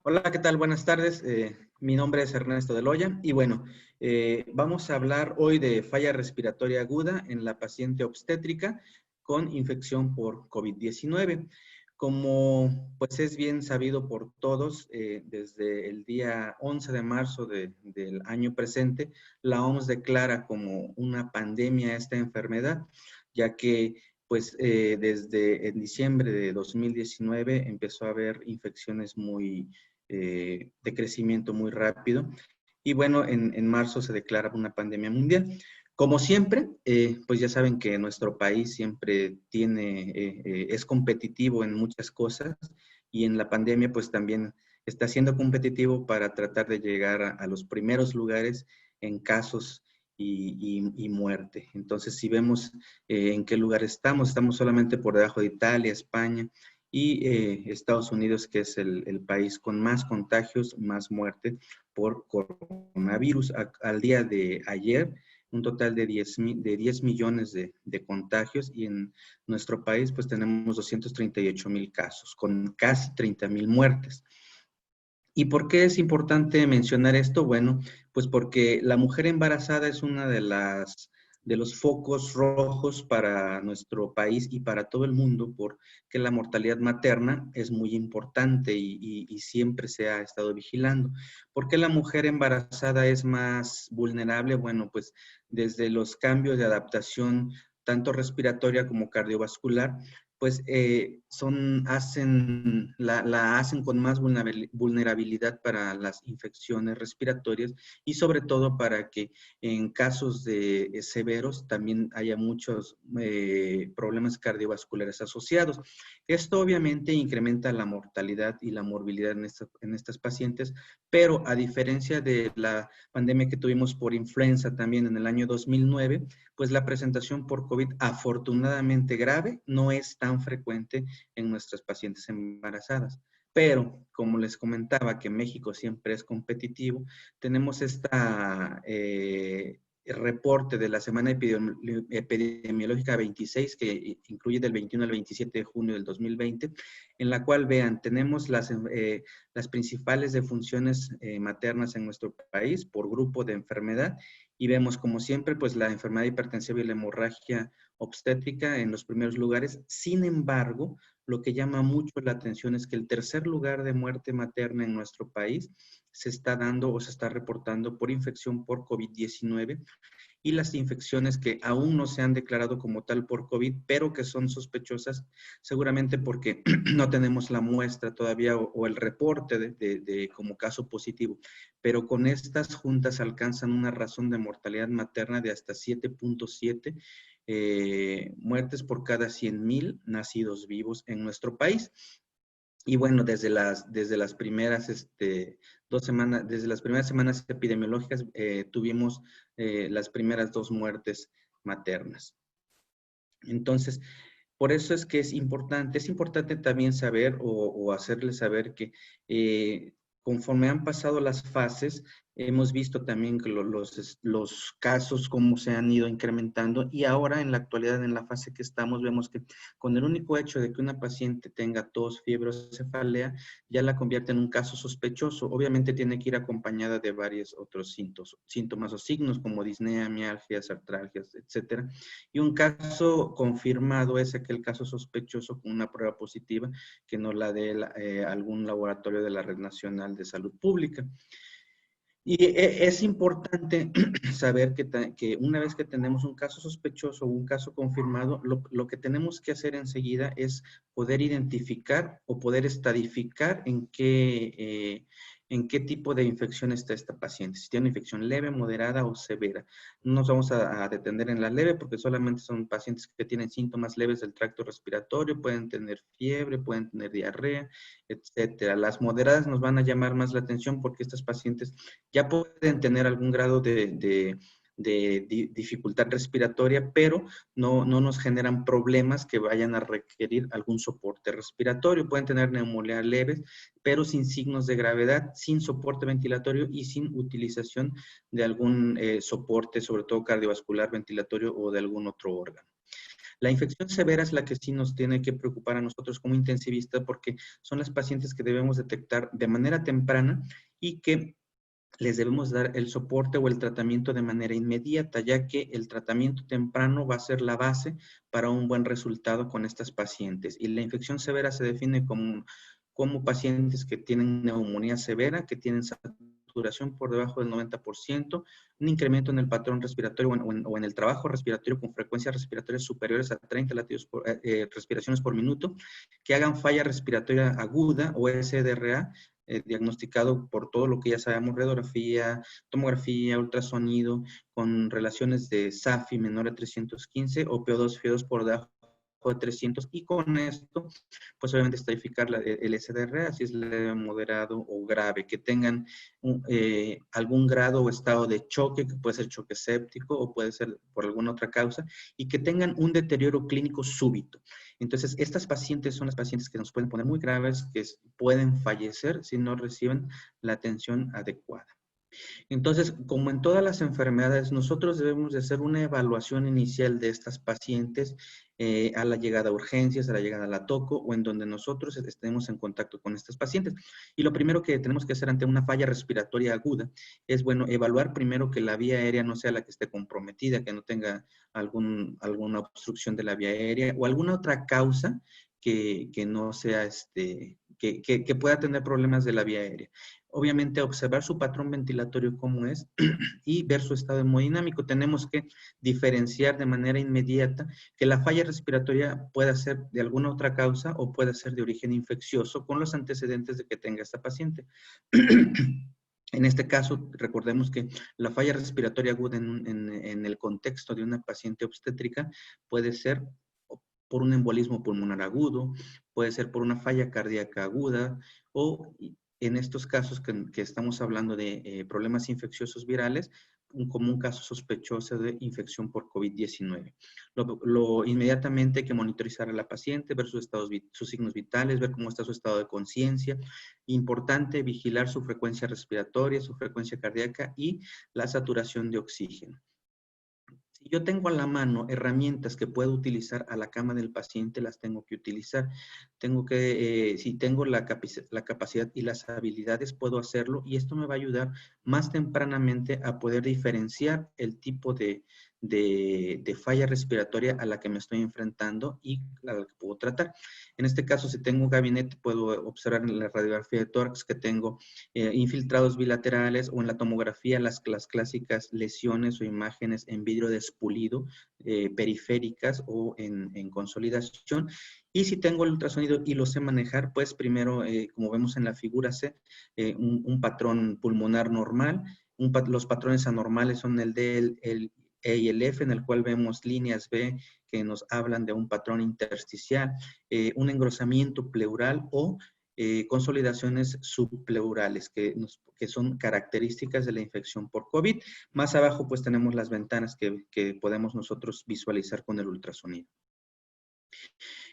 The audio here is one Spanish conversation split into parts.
Hola, ¿qué tal? Buenas tardes. Mi nombre es Ernesto de Loya y bueno, vamos a hablar hoy de falla respiratoria aguda en la paciente obstétrica con infección por COVID-19. Como pues es bien sabido por todos, desde el día 11 de marzo del año presente, la OMS declara como una pandemia esta enfermedad, ya que pues desde en diciembre de 2019 empezó a haber infecciones de crecimiento muy rápido. Y bueno, en marzo se declara una pandemia mundial. Como siempre, pues ya saben que nuestro país siempre es competitivo en muchas cosas y en la pandemia pues también está siendo competitivo para tratar de llegar a los primeros lugares en casos y muerte. Entonces, si vemos en qué lugar estamos solamente por debajo de Italia, España, y Estados Unidos, que es el país con más contagios, más muerte por coronavirus. Al día de ayer, un total de 10 millones de contagios y en nuestro país pues tenemos 238,000 casos, con casi 30,000 muertes. ¿Y por qué es importante mencionar esto? Bueno, pues porque la mujer embarazada es una de los focos rojos para nuestro país y para todo el mundo, porque la mortalidad materna es muy importante y siempre se ha estado vigilando. ¿Por qué la mujer embarazada es más vulnerable? Bueno, pues desde los cambios de adaptación, tanto respiratoria como cardiovascular, pues la hacen con más vulnerabilidad para las infecciones respiratorias y sobre todo para que en casos severos también haya muchos problemas cardiovasculares asociados. Esto obviamente incrementa la mortalidad y la morbilidad en estas pacientes, pero a diferencia de la pandemia que tuvimos por influenza también en el año 2009, pues la presentación por COVID afortunadamente grave no es tan frecuente en nuestras pacientes embarazadas. Pero, como les comentaba, que México siempre es competitivo, tenemos reporte de la Semana Epidemiológica 26, que incluye del 21 al 27 de junio del 2020, en la cual, vean, tenemos las principales defunciones maternas en nuestro país por grupo de enfermedad y vemos, como siempre, pues la enfermedad hipertensiva y la hemorragia obstétrica en los primeros lugares. Sin embargo, lo que llama mucho la atención es que el tercer lugar de muerte materna en nuestro país se está dando o se está reportando por infección por COVID-19 y las infecciones que aún no se han declarado como tal por COVID, pero que son sospechosas, seguramente porque no tenemos la muestra todavía o el reporte como caso positivo. Pero con estas juntas alcanzan una razón de mortalidad materna de hasta 7.7 muertes por cada 100,000 nacidos vivos en nuestro país. Y bueno, desde las primeras 2 semanas, desde las primeras semanas epidemiológicas, tuvimos las primeras 2 muertes maternas. Entonces, por eso es que es importante también saber o hacerles saber que conforme han pasado las fases, hemos visto también que los casos cómo se han ido incrementando y ahora en la actualidad, en la fase que estamos, vemos que con el único hecho de que una paciente tenga tos, fiebre o cefalea, ya la convierte en un caso sospechoso. Obviamente tiene que ir acompañada de varios otros síntomas o signos como disnea, mialgias, artralgias, etcétera. Y un caso confirmado es aquel caso sospechoso con una prueba positiva que nos la dé algún laboratorio de la Red Nacional de Salud Pública. Y es importante saber que una vez que tenemos un caso sospechoso o un caso confirmado, lo que tenemos que hacer enseguida es poder identificar o poder estadificar en qué tipo de infección está esta paciente. Si tiene una infección leve, moderada o severa. No nos vamos a detener en la leve porque solamente son pacientes que tienen síntomas leves del tracto respiratorio, pueden tener fiebre, pueden tener diarrea, etcétera. Las moderadas nos van a llamar más la atención porque estas pacientes ya pueden tener algún grado de dificultad respiratoria, pero no nos generan problemas que vayan a requerir algún soporte respiratorio. Pueden tener neumonía leves, pero sin signos de gravedad, sin soporte ventilatorio y sin utilización de algún soporte, sobre todo cardiovascular, ventilatorio o de algún otro órgano. La infección severa es la que sí nos tiene que preocupar a nosotros como intensivista, porque son las pacientes que debemos detectar de manera temprana y que les debemos dar el soporte o el tratamiento de manera inmediata, ya que el tratamiento temprano va a ser la base para un buen resultado con estas pacientes. Y la infección severa se define como pacientes que tienen neumonía severa, que tienen saturación por debajo del 90%, un incremento en el patrón respiratorio o en el trabajo respiratorio con frecuencias respiratorias superiores a 30 respiraciones por minuto, que hagan falla respiratoria aguda o SDRA, diagnosticado por todo lo que ya sabemos, radiografía, tomografía, ultrasonido, con relaciones de SAFI menor a 315 o PO2 FIO2 por debajo de 300, y con esto, pues obviamente estadificar el SDR, si es leve, moderado o grave, que tengan algún grado o estado de choque, que puede ser choque séptico o puede ser por alguna otra causa, y que tengan un deterioro clínico súbito. Entonces, estas pacientes son las pacientes que nos pueden poner muy graves, que pueden fallecer si no reciben la atención adecuada. Entonces, como en todas las enfermedades, nosotros debemos de hacer una evaluación inicial de estas pacientes a la llegada a urgencias, a la llegada a la toco o en donde nosotros estemos en contacto con estas pacientes. Y lo primero que tenemos que hacer ante una falla respiratoria aguda es, bueno, evaluar primero que la vía aérea no sea la que esté comprometida, que no tenga alguna obstrucción de la vía aérea o alguna otra causa que no sea, que pueda tener problemas de la vía aérea. Obviamente, observar su patrón ventilatorio cómo es y ver su estado hemodinámico. Tenemos que diferenciar de manera inmediata que la falla respiratoria pueda ser de alguna otra causa o puede ser de origen infeccioso con los antecedentes de que tenga esta paciente. En este caso, recordemos que la falla respiratoria aguda en el contexto de una paciente obstétrica puede ser por un embolismo pulmonar agudo, puede ser por una falla cardíaca aguda o en estos casos que estamos hablando de problemas infecciosos virales, un común caso sospechoso de infección por COVID-19. Inmediatamente hay que monitorizar a la paciente, ver sus signos vitales, ver cómo está su estado de conciencia. Importante vigilar su frecuencia respiratoria, su frecuencia cardíaca y la saturación de oxígeno. Si yo tengo a la mano herramientas que puedo utilizar a la cama del paciente, las tengo que utilizar. Si tengo la capacidad y las habilidades, puedo hacerlo y esto me va a ayudar más tempranamente a poder diferenciar el tipo de falla respiratoria a la que me estoy enfrentando y a la que puedo tratar. En este caso, si tengo un gabinete, puedo observar en la radiografía de tórax que tengo infiltrados bilaterales o en la tomografía las clásicas lesiones o imágenes en vidrio despulido, periféricas o en consolidación. Y si tengo el ultrasonido y lo sé manejar, pues primero, como vemos en la figura C, un patrón pulmonar normal. Los patrones anormales son el D, el E y el F, en el cual vemos líneas B que nos hablan de un patrón intersticial, un engrosamiento pleural o consolidaciones subpleurales, que son características de la infección por COVID. Más abajo, pues tenemos las ventanas que podemos nosotros visualizar con el ultrasonido.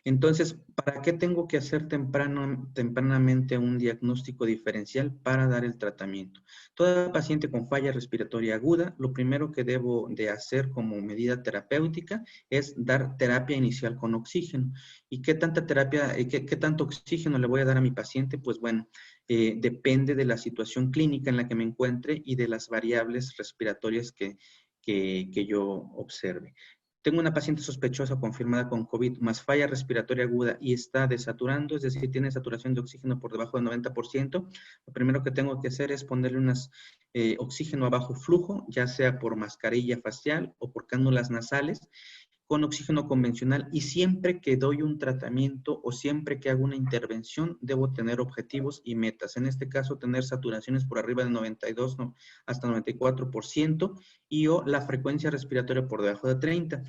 Entonces, ¿para qué tengo que hacer tempranamente un diagnóstico diferencial para dar el tratamiento? Toda paciente con falla respiratoria aguda, lo primero que debo de hacer como medida terapéutica es dar terapia inicial con oxígeno. ¿Y qué tanta terapia, qué tanto oxígeno le voy a dar a mi paciente? Pues bueno, depende de la situación clínica en la que me encuentre y de las variables respiratorias que yo observe. Tengo una paciente sospechosa confirmada con COVID más falla respiratoria aguda y está desaturando, es decir, tiene saturación de oxígeno por debajo del 90%. Lo primero que tengo que hacer es ponerle oxígeno a bajo flujo, ya sea por mascarilla facial o por cánulas nasales, con oxígeno convencional, y siempre que doy un tratamiento o siempre que hago una intervención, debo tener objetivos y metas. En este caso, tener saturaciones por arriba del 92 hasta 94% y o la frecuencia respiratoria por debajo de 30.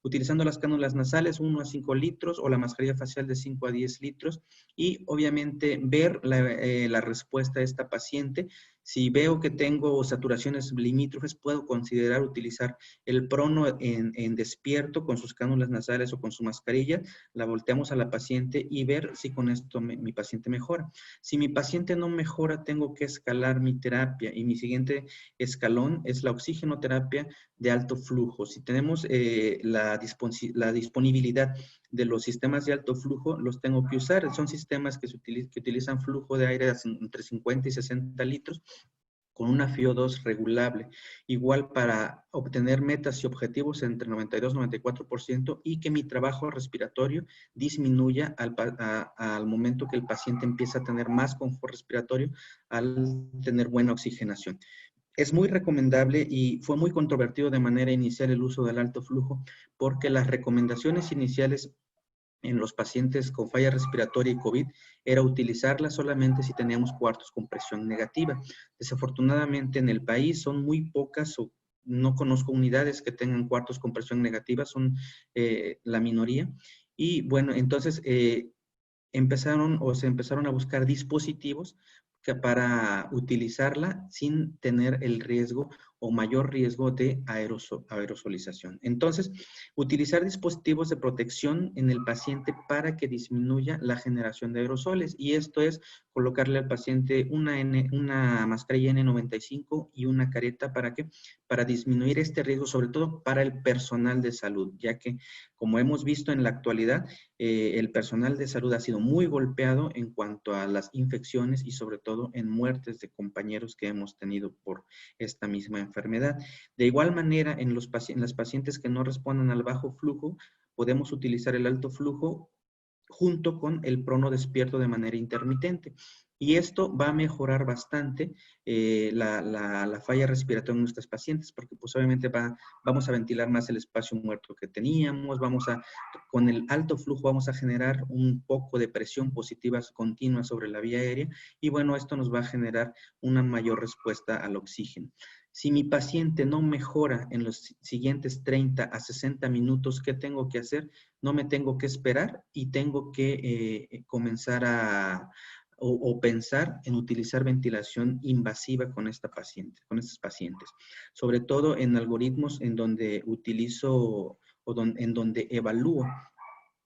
Utilizando las cánulas nasales 1 a 5 litros o la mascarilla facial de 5 a 10 litros y obviamente ver la respuesta de esta paciente Si veo que tengo saturaciones limítrofes, puedo considerar utilizar el prono en despierto con sus cánulas nasales o con su mascarilla. La volteamos a la paciente y ver si con esto mi paciente mejora. Si mi paciente no mejora, tengo que escalar mi terapia y mi siguiente escalón es la oxigenoterapia de alto flujo. Si tenemos la disponibilidad de los sistemas de alto flujo, los tengo que usar. Son sistemas que utilizan flujo de aire entre 50 y 60 litros con una FiO2 regulable, igual para obtener metas y objetivos entre 92 y 94% y que mi trabajo respiratorio disminuya al momento que el paciente empieza a tener más confort respiratorio al tener buena oxigenación. Es muy recomendable y fue muy controvertido de manera inicial el uso del alto flujo porque las recomendaciones iniciales en los pacientes con falla respiratoria y COVID era utilizarla solamente si teníamos cuartos con presión negativa. Desafortunadamente en el país son muy pocas o no conozco unidades que tengan cuartos con presión negativa, son la minoría. Y bueno, entonces se empezaron a buscar dispositivos para utilizarla sin tener el riesgo o mayor riesgo de aerosolización. Entonces, utilizar dispositivos de protección en el paciente para que disminuya la generación de aerosoles. Y esto es colocarle al paciente una mascarilla N95 y una careta para disminuir este riesgo, sobre todo para el personal de salud, ya que, como hemos visto en la actualidad, el personal de salud ha sido muy golpeado en cuanto a las infecciones y sobre todo en muertes de compañeros que hemos tenido por esta misma enfermedad. De igual manera, en las pacientes que no responden al bajo flujo, podemos utilizar el alto flujo junto con el prono despierto de manera intermitente. Y esto va a mejorar bastante la falla respiratoria en nuestros pacientes, porque pues obviamente vamos a ventilar más el espacio muerto que teníamos, con el alto flujo vamos a generar un poco de presión positiva continua sobre la vía aérea y bueno, esto nos va a generar una mayor respuesta al oxígeno. Si mi paciente no mejora en los siguientes 30 a 60 minutos, ¿qué tengo que hacer? No me tengo que esperar y tengo que comenzar o pensar en utilizar ventilación invasiva con estos pacientes. Sobre todo en algoritmos en donde utilizo en donde evalúo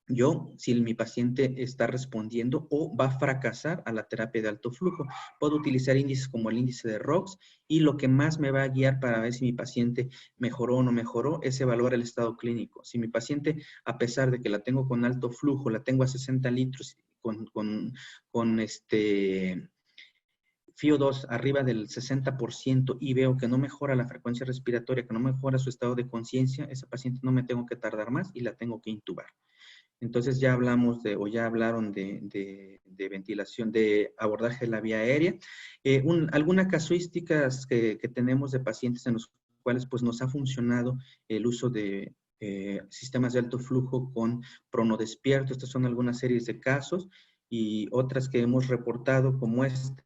yo, si mi paciente está respondiendo o va a fracasar a la terapia de alto flujo. Puedo utilizar índices como el índice de ROX y lo que más me va a guiar para ver si mi paciente mejoró o no mejoró es evaluar el estado clínico. Si mi paciente, a pesar de que la tengo con alto flujo, la tengo a 60 litros con FiO2 arriba del 60% y veo que no mejora la frecuencia respiratoria, que no mejora su estado de conciencia, esa paciente no me tengo que tardar más y la tengo que intubar. Entonces ya hablamos ya hablaron de ventilación, de abordaje de la vía aérea. Algunas casuísticas que tenemos de pacientes en los cuales pues nos ha funcionado el uso de sistemas de alto flujo con pronodespierto. Estas son algunas series de casos y otras que hemos reportado como estas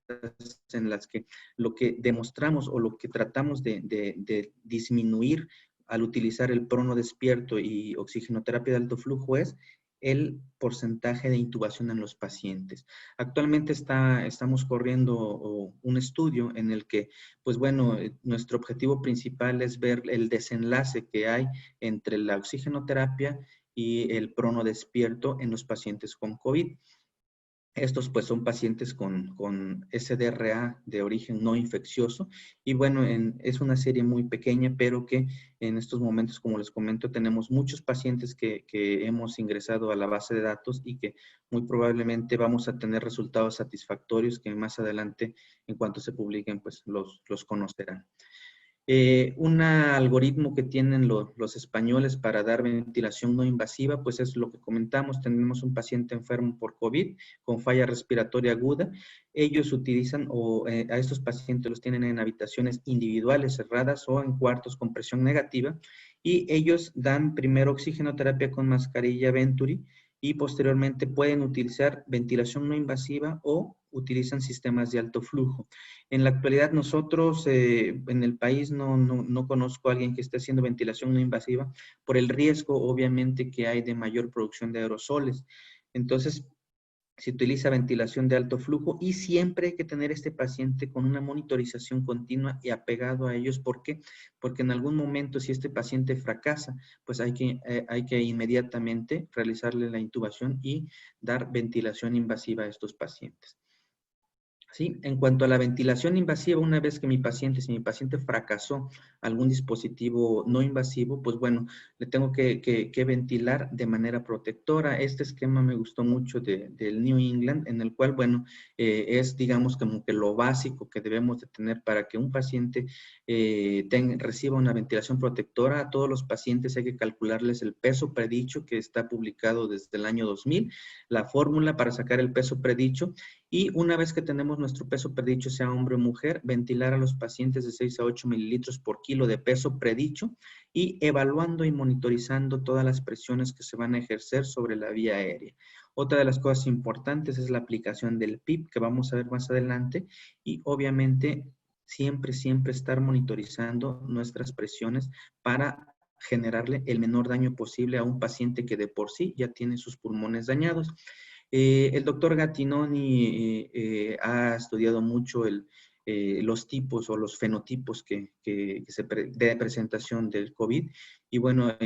en las que lo que demostramos o lo que tratamos de disminuir al utilizar el pronodespierto y oxigenoterapia de alto flujo es el porcentaje de intubación en los pacientes. Actualmente estamos corriendo un estudio en el que, pues bueno, nuestro objetivo principal es ver el desenlace que hay entre la oxigenoterapia y el pronodespierto en los pacientes con COVID. Estos pues son pacientes con SDRA de origen no infeccioso y bueno, es una serie muy pequeña, pero que en estos momentos, como les comento, tenemos muchos pacientes que hemos ingresado a la base de datos y que muy probablemente vamos a tener resultados satisfactorios que más adelante, en cuanto se publiquen, pues los conocerán. Un algoritmo que tienen los españoles para dar ventilación no invasiva, pues es lo que comentamos. Tenemos un paciente enfermo por COVID con falla respiratoria aguda. Ellos utilizan a estos pacientes los tienen en habitaciones individuales cerradas o en cuartos con presión negativa y ellos dan primero oxigenoterapia con mascarilla Venturi y posteriormente pueden utilizar ventilación no invasiva o utilizan sistemas de alto flujo. En la actualidad nosotros en el país no conozco a alguien que esté haciendo ventilación no invasiva por el riesgo obviamente que hay de mayor producción de aerosoles. Entonces, Se utiliza ventilación de alto flujo y siempre hay que tener este paciente con una monitorización continua y apegado a ellos. ¿Por qué? Porque en algún momento, si este paciente fracasa, pues hay que inmediatamente realizarle la intubación y dar ventilación invasiva a estos pacientes. ¿Sí? En cuanto a la ventilación invasiva, una vez que si mi paciente fracasó algún dispositivo no invasivo, pues bueno, le tengo que ventilar de manera protectora. Este esquema me gustó mucho del New England, en el cual, bueno, es, digamos, como que lo básico que debemos de tener para que un paciente reciba una ventilación protectora. A todos los pacientes hay que calcularles el peso predicho, que está publicado desde el año 2000, la fórmula para sacar el peso predicho. Y una vez que tenemos nuestro peso predicho, sea hombre o mujer, ventilar a los pacientes de 6 a 8 mililitros por kilo de peso predicho y evaluando y monitorizando todas las presiones que se van a ejercer sobre la vía aérea. Otra de las cosas importantes es la aplicación del PIP, que vamos a ver más adelante, y obviamente siempre estar monitorizando nuestras presiones para generarle el menor daño posible a un paciente que de por sí ya tiene sus pulmones dañados. El doctor Gattinoni ha estudiado mucho los tipos o los fenotipos de presentación del COVID. Y bueno,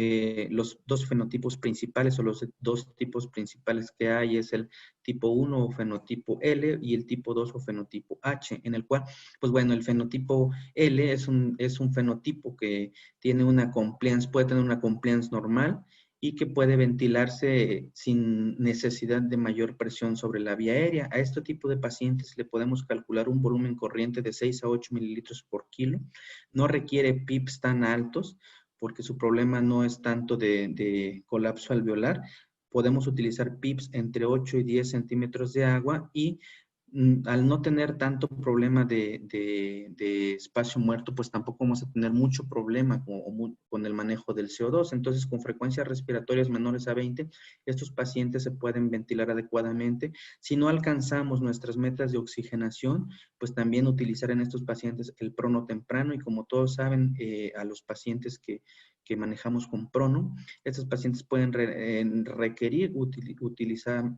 los dos fenotipos principales o los dos tipos principales que hay es el tipo 1 o fenotipo L y el tipo 2 o fenotipo H, en el cual, pues bueno, el fenotipo L es un fenotipo que tiene una compliance, puede tener una compliance normal y que puede ventilarse sin necesidad de mayor presión sobre la vía aérea. A este tipo de pacientes le podemos calcular un volumen corriente de 6 a 8 mililitros por kilo. No requiere PIPs tan altos porque su problema no es tanto de colapso alveolar. Podemos utilizar PIPs entre 8 y 10 centímetros de agua y al no tener tanto problema de espacio muerto, pues tampoco vamos a tener mucho problema con el manejo del CO2. Entonces, con frecuencias respiratorias menores a 20, estos pacientes se pueden ventilar adecuadamente. Si no alcanzamos nuestras metas de oxigenación, pues también utilizar en estos pacientes el prono temprano. Y como todos saben, a los pacientes que manejamos con prono, estos pacientes pueden requerir utilizar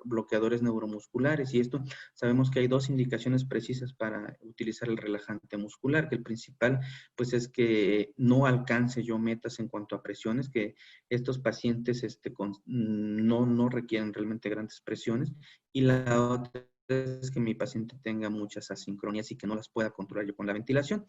bloqueadores neuromusculares, y esto sabemos que hay dos indicaciones precisas para utilizar el relajante muscular, que el principal pues es que no alcance yo metas en cuanto a presiones, que estos pacientes no requieren realmente grandes presiones, y la otra es que mi paciente tenga muchas asincronías y que no las pueda controlar yo con la ventilación.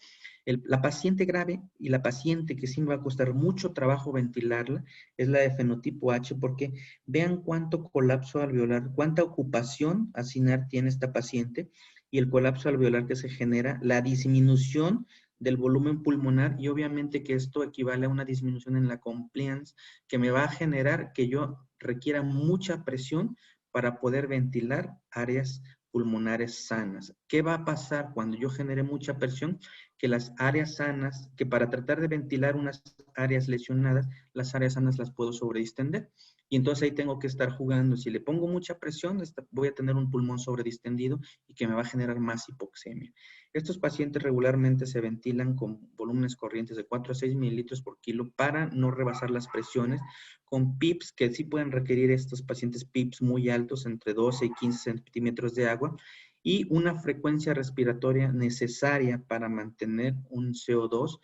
La paciente grave y la paciente que sí me va a costar mucho trabajo ventilarla es la de fenotipo H, porque vean cuánto colapso alveolar, cuánta ocupación acinar tiene esta paciente y el colapso alveolar que se genera, la disminución del volumen pulmonar, y obviamente que esto equivale a una disminución en la compliance que me va a generar que yo requiera mucha presión para poder ventilar áreas pulmonares sanas. ¿Qué va a pasar cuando yo genere mucha presión? Que las áreas sanas, que para tratar de ventilar unas áreas lesionadas, las áreas sanas las puedo sobredistender. Y entonces ahí tengo que estar jugando. Si le pongo mucha presión, voy a tener un pulmón sobredistendido y que me va a generar más hipoxemia. Estos pacientes regularmente se ventilan con volúmenes corrientes de 4 a 6 mililitros por kilo para no rebasar las presiones, con PIPs que sí pueden requerir estos pacientes PIPs muy altos, entre 12 y 15 centímetros de agua, y una frecuencia respiratoria necesaria para mantener un CO2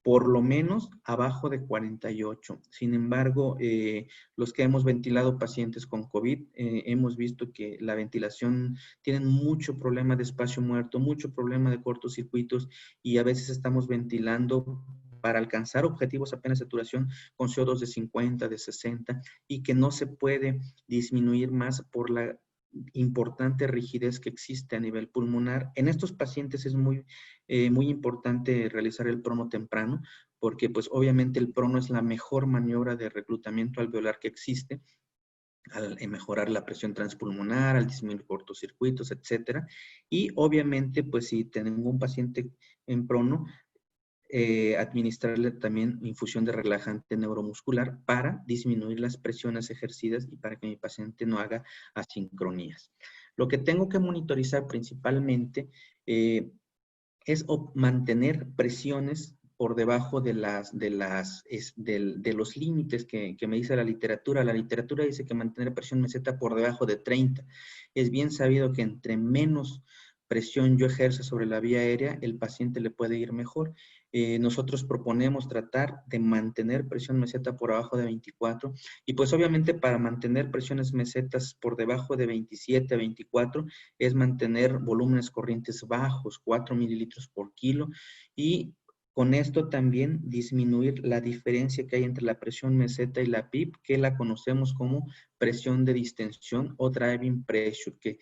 por lo menos abajo de 48. Sin embargo, los que hemos ventilado pacientes con COVID, hemos visto que la ventilación tienen mucho problema de espacio muerto, mucho problema de cortocircuitos, y a veces estamos ventilando para alcanzar objetivos apenas de saturación con CO2 de 50, de 60, y que no se puede disminuir más por la importante rigidez que existe a nivel pulmonar. En estos pacientes es muy importante realizar el prono temprano, porque pues obviamente el prono es la mejor maniobra de reclutamiento alveolar que existe, al mejorar la presión transpulmonar, al disminuir cortocircuitos, etcétera. Y obviamente, pues si tengo un paciente en prono, administrarle también infusión de relajante neuromuscular para disminuir las presiones ejercidas y para que mi paciente no haga asincronías. Lo que tengo que monitorizar principalmente es mantener presiones por debajo de los límites que me dice la literatura. La literatura dice que mantener presión meseta por debajo de 30. Es bien sabido que entre menos presión yo ejerza sobre la vía aérea, el paciente le puede ir mejor. Nosotros proponemos tratar de mantener presión meseta por abajo de 24 y pues obviamente para mantener presiones mesetas por debajo de 27 a 24 es mantener volúmenes corrientes bajos, 4 mililitros por kilo, y con esto también disminuir la diferencia que hay entre la presión meseta y la PIP, que la conocemos como presión de distensión o driving pressure, que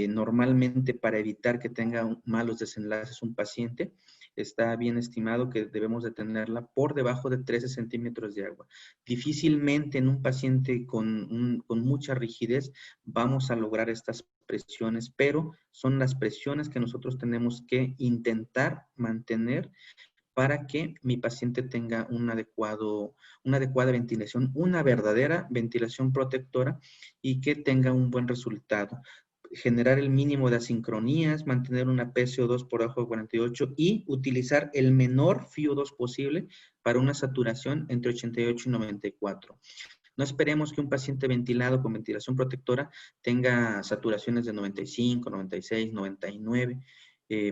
normalmente para evitar que tenga malos desenlaces un paciente, está bien estimado que debemos de tenerla por debajo de 13 centímetros de agua. Difícilmente en un paciente con mucha rigidez vamos a lograr estas presiones, pero son las presiones que nosotros tenemos que intentar mantener para que mi paciente tenga una adecuada ventilación, una verdadera ventilación protectora y que tenga un buen resultado. Generar el mínimo de asincronías, mantener una PCO2 por debajo de 48 y utilizar el menor FiO2 posible para una saturación entre 88 y 94. No esperemos que un paciente ventilado con ventilación protectora tenga saturaciones de 95, 96, 99,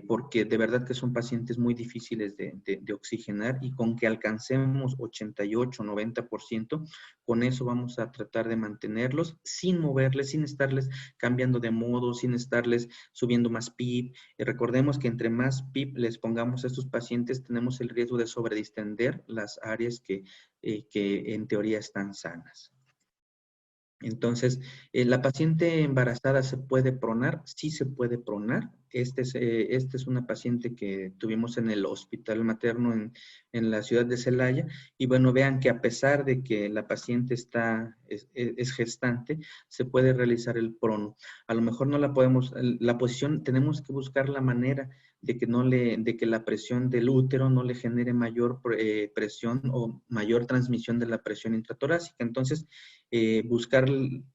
porque de verdad que son pacientes muy difíciles de oxigenar y con que alcancemos 88, 90%, con eso vamos a tratar de mantenerlos sin moverles, sin estarles cambiando de modo, sin estarles subiendo más PIB. Recordemos que entre más PIB les pongamos a estos pacientes, tenemos el riesgo de sobredistender las áreas que en teoría están sanas. Entonces, ¿la paciente embarazada se puede pronar? Sí se puede pronar. Esta es una paciente que tuvimos en el hospital materno en la ciudad de Celaya. Y bueno, vean que a pesar de que la paciente es gestante, se puede realizar el prono. A lo mejor no la podemos, la posición, tenemos que buscar la manera de que la presión del útero no le genere mayor presión o mayor transmisión de la presión intratorácica. Entonces, buscar,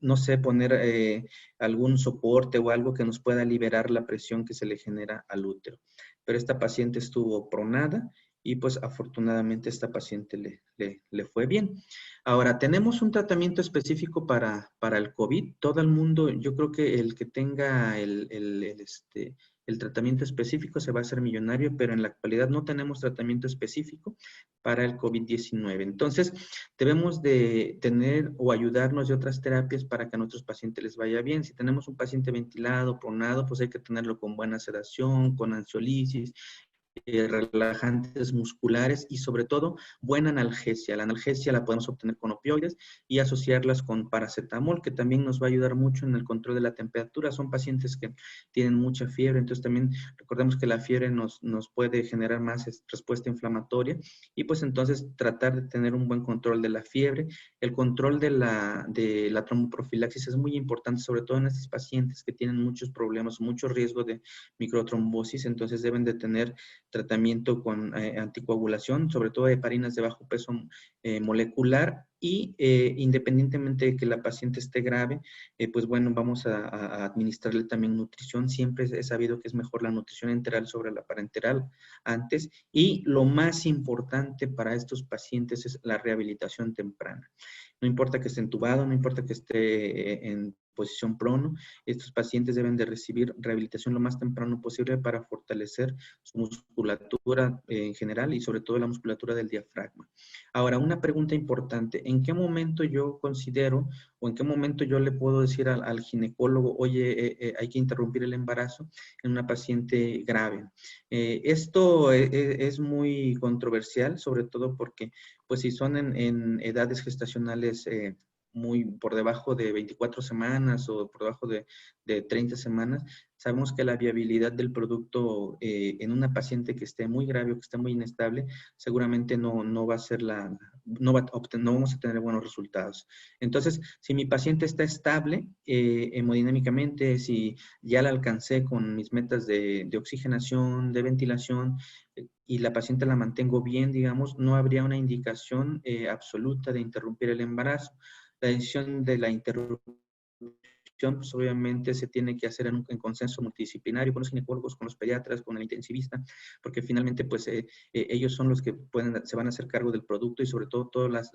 no sé, poner algún soporte o algo que nos pueda liberar la presión que se le genera al útero. Pero esta paciente estuvo pronada y pues afortunadamente a esta paciente le fue bien. Ahora, tenemos un tratamiento específico para el COVID. Todo el mundo, yo creo que el que tenga el tratamiento específico se va a hacer millonario, pero en la actualidad no tenemos tratamiento específico para el COVID-19. Entonces, debemos de tener o ayudarnos de otras terapias para que a nuestros pacientes les vaya bien. Si tenemos un paciente ventilado, pronado, pues hay que tenerlo con buena sedación, con ansiolisis, relajantes musculares y sobre todo buena analgesia. La analgesia la podemos obtener con opioides y asociarlas con paracetamol, que también nos va a ayudar mucho en el control de la temperatura. Son pacientes que tienen mucha fiebre, entonces también recordemos que la fiebre nos puede generar más respuesta inflamatoria y pues entonces tratar de tener un buen control de la fiebre. El control de la tromboprofilaxis es muy importante, sobre todo en estos pacientes que tienen muchos problemas, mucho riesgo de microtrombosis, entonces deben de tener tratamiento con anticoagulación, sobre todo de heparinas de bajo peso molecular y independientemente de que la paciente esté grave, pues bueno, vamos a administrarle también nutrición. Siempre he sabido que es mejor la nutrición enteral sobre la parenteral antes y lo más importante para estos pacientes es la rehabilitación temprana. No importa que esté entubado, no importa que esté en posición prono, estos pacientes deben de recibir rehabilitación lo más temprano posible para fortalecer su musculatura en general y sobre todo la musculatura del diafragma. Ahora, una pregunta importante, ¿en qué momento yo considero o en qué momento yo le puedo decir al ginecólogo, oye, hay que interrumpir el embarazo en una paciente grave? Esto es muy controversial, sobre todo porque pues si son en edades gestacionales muy por debajo de 24 semanas o por debajo de 30 semanas, sabemos que la viabilidad del producto en una paciente que esté muy grave o que esté muy inestable, seguramente no va a ser no vamos a tener buenos resultados. Entonces, si mi paciente está estable hemodinámicamente, si ya la alcancé con mis metas de oxigenación, de ventilación, y la paciente la mantengo bien, digamos, no habría una indicación absoluta de interrumpir el embarazo. La decisión de la interrupción pues obviamente se tiene que hacer en consenso multidisciplinario con los ginecólogos, con los pediatras, con el intensivista, porque finalmente pues ellos son los que se van a hacer cargo del producto y sobre todo todas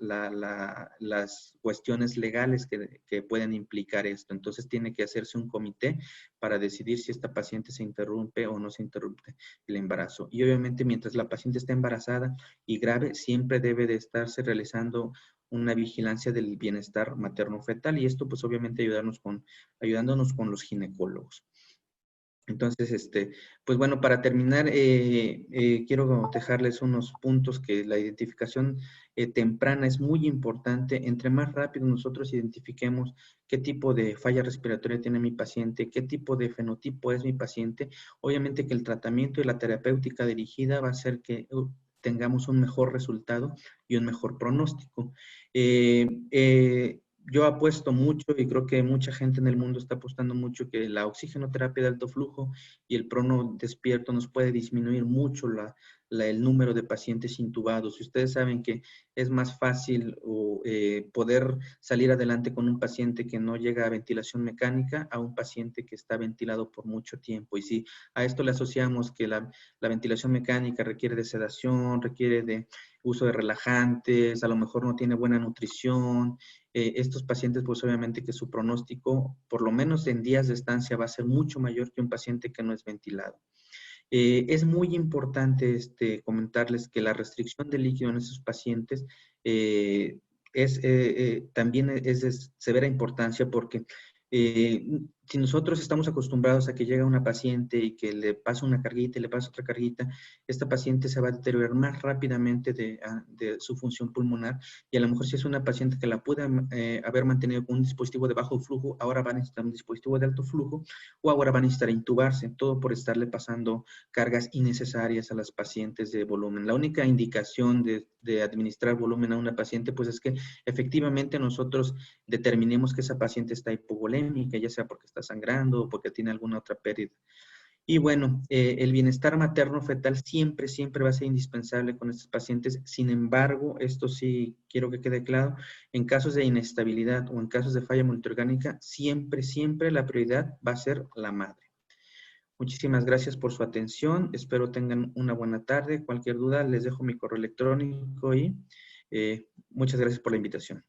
las cuestiones legales que pueden implicar esto. Entonces tiene que hacerse un comité para decidir si esta paciente se interrumpe o no se interrumpe el embarazo. Y obviamente mientras la paciente está embarazada y grave, siempre debe de estarse realizando una vigilancia del bienestar materno-fetal y esto pues obviamente ayudándonos con los ginecólogos. Entonces, pues bueno, para terminar, quiero dejarles unos puntos que la identificación temprana es muy importante. Entre más rápido nosotros identifiquemos qué tipo de falla respiratoria tiene mi paciente, qué tipo de fenotipo es mi paciente, obviamente que el tratamiento y la terapéutica dirigida va a hacer que tengamos un mejor resultado y un mejor pronóstico. Yo apuesto mucho y creo que mucha gente en el mundo está apostando mucho que la oxigenoterapia de alto flujo y el prono despierto nos puede disminuir mucho el número de pacientes intubados. Y ustedes saben que es más fácil poder salir adelante con un paciente que no llega a ventilación mecánica a un paciente que está ventilado por mucho tiempo. Y si a esto le asociamos que la ventilación mecánica requiere de sedación, requiere de uso de relajantes, a lo mejor no tiene buena nutrición, estos pacientes, pues obviamente que su pronóstico, por lo menos en días de estancia, va a ser mucho mayor que un paciente que no es ventilado. Es muy importante comentarles que la restricción de líquido en esos pacientes también es de severa importancia porque si nosotros estamos acostumbrados a que llega una paciente y que le pasa una carguita y le pasa otra carguita, esta paciente se va a deteriorar más rápidamente de su función pulmonar y a lo mejor si es una paciente que la puede haber mantenido con un dispositivo de bajo flujo, ahora va a necesitar un dispositivo de alto flujo o ahora va a necesitar intubarse, todo por estarle pasando cargas innecesarias a las pacientes de volumen. La única indicación de administrar volumen a una paciente, pues es que efectivamente nosotros determinemos que esa paciente está hipovolémica, ya sea porque está sangrando o porque tiene alguna otra pérdida. Y bueno, el bienestar materno-fetal siempre, siempre va a ser indispensable con estos pacientes. Sin embargo, esto sí quiero que quede claro, en casos de inestabilidad o en casos de falla multiorgánica, siempre, siempre la prioridad va a ser la madre. Muchísimas gracias por su atención. Espero tengan una buena tarde. Cualquier duda, les dejo mi correo electrónico y muchas gracias por la invitación.